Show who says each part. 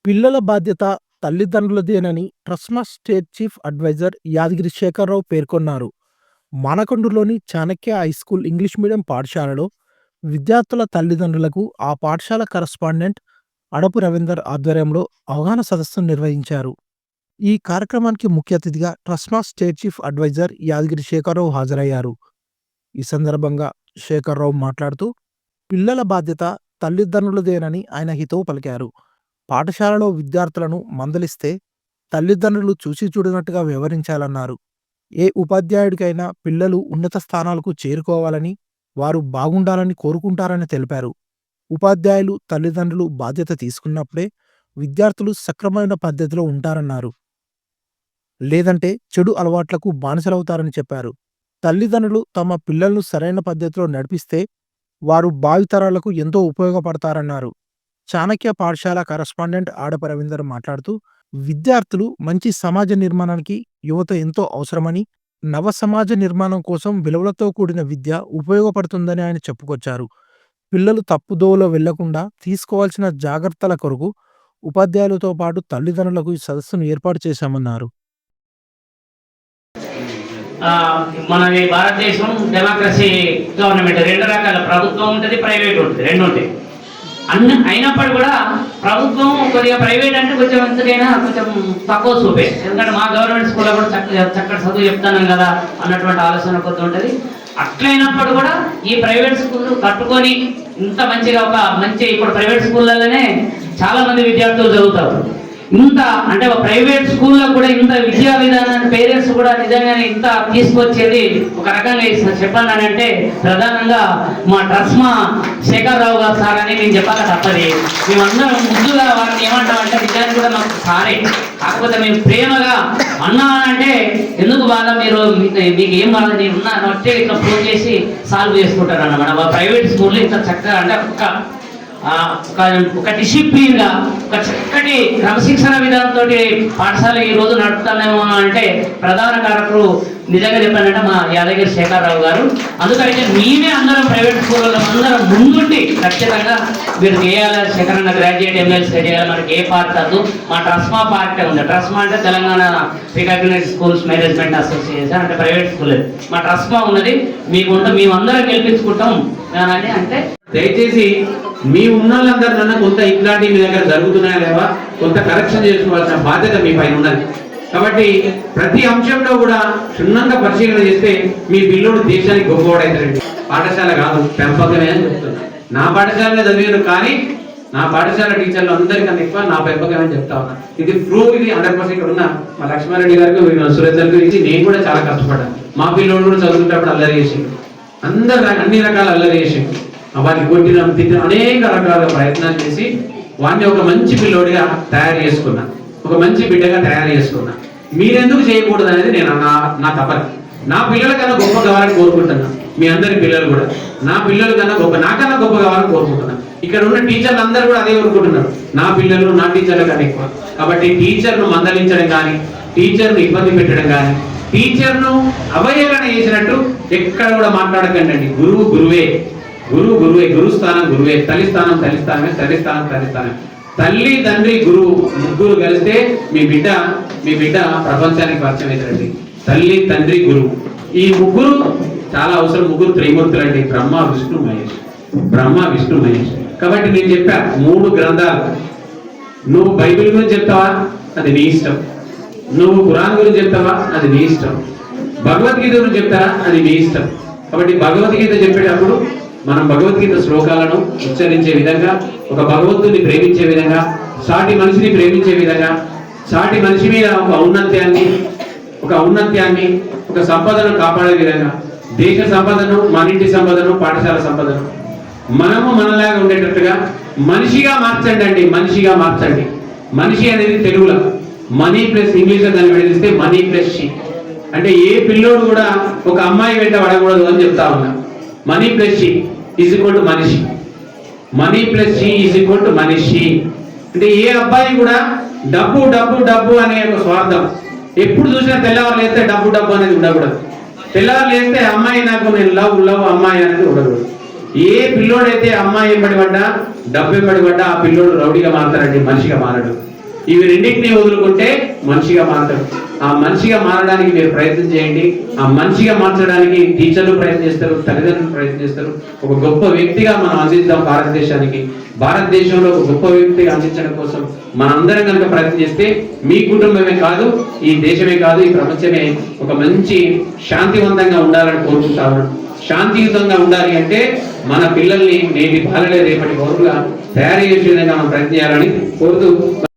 Speaker 1: పిల్లల బాధ్యత తల్లిదండ్రులదేనని ట్రస్మా state chief advisor Yadagiri Shekhar Rao పేర్కొన్నారు. మానకొండూరులోని చాణక్య హైస్కూల్ ఇంగ్లీష్ మీడియం పాఠశాలలో విద్యార్థుల తల్లిదండ్రులకు ఆ పాఠశాల కరస్పాండెంట్ అడపు రవీందర్ ఆధ్వర్యంలో అవగాహన సదస్సును నిర్వహించారు. ఈ కార్యక్రమానికి ముఖ్య అతిథిగా TRSMA state chief advisor Yadagiri Shekhara Rao హాజరయ్యారు. ఈ సందర్భంగా శేఖరరావు మాట్లాడుతూ పిల్లల బాధ్యత తల్లిదండ్రులదేనని ఆయన హితవు పలికారు. పాఠశాలలో విద్యార్థులను మందలిస్తే తల్లిదండ్రులు చూసి చూడనట్టుగా వ్యవహరించాలన్నారు. ఏ ఉపాధ్యాయుడికైనా పిల్లలు ఉన్నత స్థానాలకు చేరుకోవాలని, వారు బాగుండాలని కోరుకుంటారని తెలిపారు. ఉపాధ్యాయులు తల్లిదండ్రులు బాధ్యత తీసుకున్నప్పుడే విద్యార్థులు సక్రమమైన పద్ధతిలో ఉంటారన్నారు. లేదంటే చెడు అలవాట్లకు బానిసలవుతారని చెప్పారు. తల్లిదండ్రులు తమ పిల్లలను సరైన పద్ధతిలో నడిపిస్తే వారు భావితరాలకు ఎంతో ఉపయోగపడతారన్నారు. చాణక్య పాఠశాల కరస్పాండెంట్ ఆడప రవీందర్ మాట్లాడుతూ విద్యార్థులు మంచి సమాజ నిర్మాణానికి యువత ఎంతో అవసరమని, నవ సమాజ నిర్మాణం కోసం విలువలతో కూడిన విద్య ఉపయోగపడుతుందని ఆయన చెప్పుకొచ్చారు. పిల్లలు తప్పుదోవలో వెళ్లకుండా తీసుకోవాల్సిన జాగ్రత్తల కొరకు ఉపాధ్యాయులతో పాటు తల్లిదండ్రులకు ఈ సదస్సును ఏర్పాటు చేశామన్నారు.
Speaker 2: మనది భారతదేశం డెమోక్రసీ గవర్నమెంట్, రెండు రకాల ప్రభుత్వం ఉంటుంది, ప్రైవేట్ ఉంటుంది, రెండు ఉంటాయి. అయినప్పుడు కూడా ప్రభుత్వం కొద్దిగా ప్రైవేట్ అంటే కొంచెం ఎంతకైనా కొంచెం తక్కువ చూపే, ఎందుకంటే మా గవర్నమెంట్ స్కూల్లో కూడా చక్కటి చదువు చెప్తాను కదా అన్నటువంటి ఆలోచన కొద్ది ఉంటుంది. అట్లయినప్పుడు కూడా ఈ ప్రైవేట్ స్కూల్ కట్టుకొని ఇంత మంచిగా ఒక మంచి, ఇప్పుడు ప్రైవేట్ స్కూళ్ళలోనే చాలా మంది విద్యార్థులు చదువుతారు. ఇంత అంటే ఒక ప్రైవేట్ స్కూల్లో కూడా ఇంత విద్యా విధానాన్ని పేరెంట్స్ కూడా నిజంగానే ఇంత తీసుకొచ్చేది ఒక రకంగా చెప్పాలని అంటే ప్రధానంగా మా ట్రస్మా శేఖరరావు గారు సార్ అని నేను చెప్పాక తప్పది. మేమందరం ముందుగా వారిని ఏమంటామంటే నిజానికి కూడా మాకు సారే, కాకపోతే మేము ప్రేమగా అన్నా అంటే ఎందుకు బాధ, మీరు మీకు ఏం బాధ, నేను ఉన్నా వచ్చే ఇట్లా ఫోన్ చేసి సాల్వ్ చేసుకుంటారు అన్నమాట. ప్రైవేట్ స్కూల్లో ఇంత చక్కగా అంటే ఒక డిసిప్లిన్ గా ఒక చక్కటి క్రమశిక్షణ విధానంతో పాఠశాల ఈ రోజు నడుపుతానేమో అంటే ప్రధాన కారకులు నిజంగా చెప్పానంటే మా యాదగిరి శేఖరరావు గారు. అందుకైతే మేమే అందరం ప్రైవేట్ స్కూళ్ళలో అందరం ముందుండి ఖచ్చితంగా మీరు చేయాలి, శేఖరన్న గ్రాడ్యుయేట్ ఎమ్మెల్యే చేయాలి, మనకి ఏ పార్ట్ కాదు, మా ట్రస్మా పార్టీ ఉంది. ట్రస్మా అంటే Telangana recognised schools management association, అంటే ప్రైవేట్ స్కూల్. మా ట్రస్మా ఉన్నది మీకుంటే మేమందరం గెలిపించుకుంటాం అని అంటే
Speaker 3: దయచేసి మీ ఉన్న వాళ్ళందరికన్నా కొంత ఇట్లాంటి మీ దగ్గర జరుగుతున్నాయా లేవా కొంత కరెక్షన్ చేసుకోవాల్సిన బాధ్యత మీ పైన ఉన్నది. కాబట్టి ప్రతి అంశంలో కూడా క్షుణ్ణంగా పరిశీలన చేస్తే మీ పిల్లోడు దేశానికి గొప్పవాడైతారండి. పాఠశాల కాదు, పెంపకమే అని చెప్తున్నా. నా పాఠశాలలో చదివాను, కానీ నా పాఠశాల టీచర్లు అందరికన్నా ఎక్కువ నా పెంపకమే చెప్తా ఉన్నా. ఇది ప్రూవ్, ఇది 100% ఇక్కడ ఉన్న మా లక్ష్మారెడ్డి గారికి సురేందర్ గురించి నేను కూడా చాలా కష్టపడ్డాను. మా పిల్లోడు కూడా చదువుకునేటప్పుడు అల్లరి చేసిండు, అన్ని రకాల అల్లరి చేసిండు, వాటిని కొట్టిన తిట్టిన అనేక రకాల ప్రయత్నాలు చేసి వాడిని ఒక మంచి పిల్లోడిగా తయారు చేసుకున్నా, ఒక మంచి బిడ్డగా తయారు చేసుకున్నా. మీరెందుకు చేయకూడదు అనేది నేను నా తపన. నా పిల్లల కన్నా గొప్ప కావాలని కోరుకుంటున్నా. మీ అందరి పిల్లలు కూడా నా పిల్లల కన్నా గొప్ప, నాకన్నా గొప్ప కావాలని కోరుకుంటున్నా. ఇక్కడ ఉన్న టీచర్లు అందరూ కూడా అదే కోరుకుంటున్నారు, నా పిల్లలు నా టీచర్ల కన్నా ఎక్కువ. కాబట్టి టీచర్ను మందలించడం కానీ, టీచర్ను ఇబ్బంది పెట్టడం కానీ, టీచర్ను అవహేళన చేసినట్టు ఎక్కడ కూడా మాట్లాడకండి. గురువు గురువే, గురువు గురువే, గురుస్థానం గురువే, తల్లి స్థానం తల్లి స్థానమే, తల్లి స్థానం తల్లి స్థానమే. తల్లి తండ్రి గురువు ముగ్గురు కలిస్తే మీ బిడ్డ ప్రపంచానికి పరిచయం అవుతారండి. తల్లి తండ్రి గురువు, ఈ ముగ్గురు చాలా అవసరం. ముగ్గురు త్రిమూర్తులు అండి, బ్రహ్మ విష్ణు మహేష్, బ్రహ్మ విష్ణు మహేష్. కాబట్టి నేను చెప్పా 3 గ్రంథాలు. నువ్వు బైబిల్ గురించి చెప్తావా అది నీ ఇష్టం, నువ్వు ఖురాన్ గురించి చెప్తావా అది నీ ఇష్టం, భగవద్గీత గురించి చెప్తారా అది నీ ఇష్టం. కాబట్టి భగవద్గీత చెప్పేటప్పుడు మనం భగవద్గీత శ్లోకాలను ఉచ్చరించే విధంగా, ఒక భగవంతుని ప్రేమించే విధంగా, సాటి మనిషిని ప్రేమించే విధంగా, సాటి మనిషి మీద ఒక ఔన్నత్యాన్ని ఒక సంపదను కాపాడే విధంగా, దేశ సంపదను, మన ఇంటి సంపదను, పాఠశాల సంపదను మనము మనలాగా ఉండేటట్టుగా మనిషిగా మార్చండి అండి. మనిషిగా మార్చండి. మనిషి అనేది తెలుగులో మనీ ప్లస్, ఇంగ్లీష్లో దాన్ని విడదీస్తే మనీ ప్లస్ షీ. అంటే ఏ పిల్లోడు కూడా ఒక అమ్మాయి వెంట పడకూడదు అని చెప్తా ఉన్నా. Money plus she is equal to మనిషి, money plus she is equal to మనిషి. అంటే ఏ అబ్బాయి కూడా డబ్బు డబ్బు డబ్బు అనే ఒక స్వార్థం, ఎప్పుడు చూసినా తెల్లవారు లేస్తే డబ్బు డబ్బు అనేది ఉండకూడదు. తెల్లవారు లేస్తే అమ్మాయి నాకు నేను లవ్ అమ్మాయి అనేది ఉండకూడదు. ఏ పిల్లోడైతే అమ్మాయి ఎంబడి పడ్డా, డబ్బు ఎంబడి పడ్డా ఆ పిల్లోడు రౌడీగా మారుతారండి, మనిషిగా మారడు. ఇవి రెండింటినీ వదులుకుంటే మనిషిగా మారతాడు. ఆ మనిషిగా మారడానికి మీరు ప్రయత్నం చేయండి. ఆ మనిషిగా మార్చడానికి టీచర్లు ప్రయత్నం చేస్తారు, తల్లిదండ్రులు ప్రయత్నం చేస్తారు. ఒక గొప్ప వ్యక్తిగా మనం అందిద్దాం భారతదేశానికి. భారతదేశంలో ఒక గొప్ప వ్యక్తిగా అందించడం కోసం మనందరం కనుక ప్రయత్నం చేస్తే మీ కుటుంబమే కాదు, ఈ దేశమే కాదు, ఈ ప్రపంచమే ఒక మంచి శాంతివంతంగా ఉండాలని కోరుకుంటా ఉన్నాను. శాంతియుతంగా ఉండాలి అంటే మన పిల్లల్ని నేటి బాలలే రేపటి పౌరులుగా తయారు చేసే విధంగా మనం ప్రయత్నం చేయాలని కోరుతూ